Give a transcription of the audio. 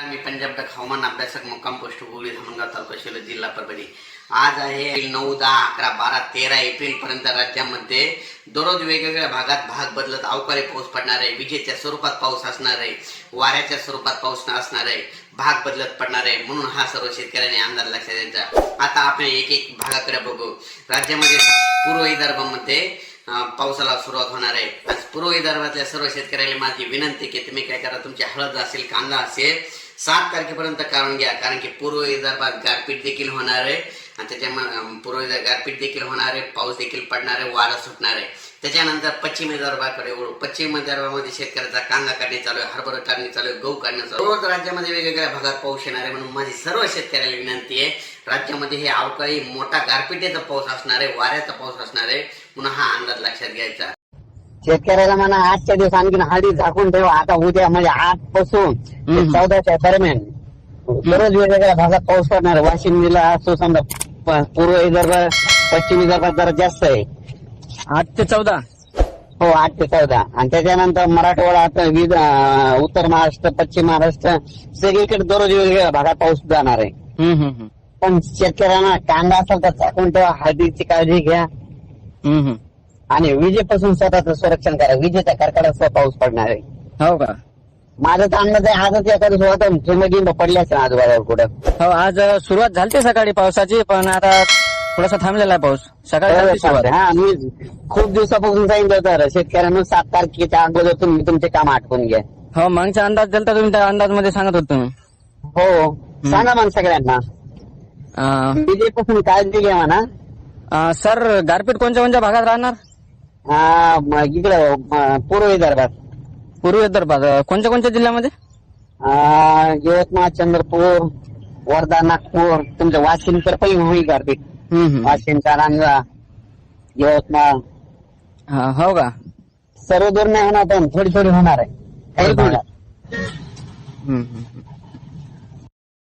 मी Punjab duck हवामान अभ्यासक मुक्काम पोस्ट हुगळी धामणगाव तालुका शिरोळ जिल्हा परभणी। आज आहे 9, 10, 11, 12, 13 एप्रिल पर्यंत राज्यामध्ये दररोज वेगवेगळ्या भागात भाग बदलत अवकाळी पाऊस पडणार आहे। विजेच्या स्वरूपात पाऊस असणार आहे, वाऱ्याच्या स्वरूपात पाऊस असणार आहे, भाग बदलत पडणार आहे। म्हणून हा सर्व शेतकऱ्यांनी अंदाज लक्षात द्यायचा। आता आपण एक एक भागाकडे बघू। राज्यामध्ये पूर्व विदर्भामध्ये पावसाला सुरुवात होणार आहे। आज पूर्व विदर्भातल्या सर्व शेतकऱ्यांना माझी विनंती की तुम्ही काय करा, तुमची हळद असेल, कांदा असेल 7 तारखेपर्यंत काढून घ्या, कारण की पूर्व विदर्भात गारपीट देखील होणार आहे आणि त्याच्यामुळे पूर्व विदर्भात गारपीट देखील होणार आहे, पाऊस देखील पडणार आहे, वारा सुटणार आहे। त्याच्यानंतर पश्चिम विदर्भाकडे वळू। पश्चिम विदर्भामध्ये शेतकऱ्याचा कांदा काढणे चालू आहे, हरभरा काढणे चालू आहे, गहू काढणे चालू आहे। रोज राज्यामध्ये वेगवेगळ्या भागात पाऊस येणार आहे। म्हणून माझी सर्व शेतकऱ्याला विनंती आहे, राज्यामध्ये हे अवकाळी मोठा गारपिटीचा पाऊस असणार आहे, वाऱ्याचा पाऊस असणार आहे। म्हणून हा अंदाज लक्षात घ्यायचा। शेतकऱ्याला म्हणा आजच्या दिवस आणखी हळदी झाकून ठेवा। आता उद्या म्हणजे 8 पासून 14च्या दरम्यान दररोज वेगवेगळ्या भागात पाऊस पडणार। वाशिम जिल्हा असो, समजा पूर्व विदर्भ, पश्चिम विदर्भात जरा जास्त आहे 8 ते 14। हो, 8 ते 14। आणि त्याच्यानंतर मराठवाडा, उत्तर महाराष्ट्र, पश्चिम महाराष्ट्र सगळीकडे दररोज वेगवेगळ्या भागात पाऊस जाणार आहे। पण शेतकऱ्यांना कांदा असेल तर झाकून ठेवा, हळदीची काळजी घ्या आणि विजेपासून स्वतःचं संरक्षण करा। विजेच्या कडकडाट पाऊस पडणार आहे। हो का? माझं तर अंदाज आहे आजच एखादी सुरुवात थेंब पडली असेल आजूबाजूला कुठं। हो, आज सुरुवात झाली सकाळी पावसाची, पण आता थोडासा थांबलेला आहे पाऊस। सकाळी झाली सुरुवात। हा, मी खूप दिवसापासून सांगितलं होतं शेतकऱ्यांना 7 तारखेच्या अगोदर तुम्ही तुमचे काम आटपून घ्या। हो, मागचा अंदाज दिलता तुम्ही, त्या अंदाज मध्ये सांगत होत तुम्ही। हो, सांगा मग सगळ्यांना विजेपासून काळजी घ्या म्हणा। सर, गारपीट कोणत्या भागात राहणार? इकडं पूर्व विदर्भात। पूर्व विदर्भात कोणत्या जिल्ह्यामध्ये? यवतमाळ, चंद्रपूर, वर्धा, नागपूर, तुमच्या वाशिम तर पण होईल गारपीट। वाशिम, कारंजा, यवतमाळ। हो का? सर्व दूर नाही होणार, पण थोडी थोडी होणार आहे काही भागात।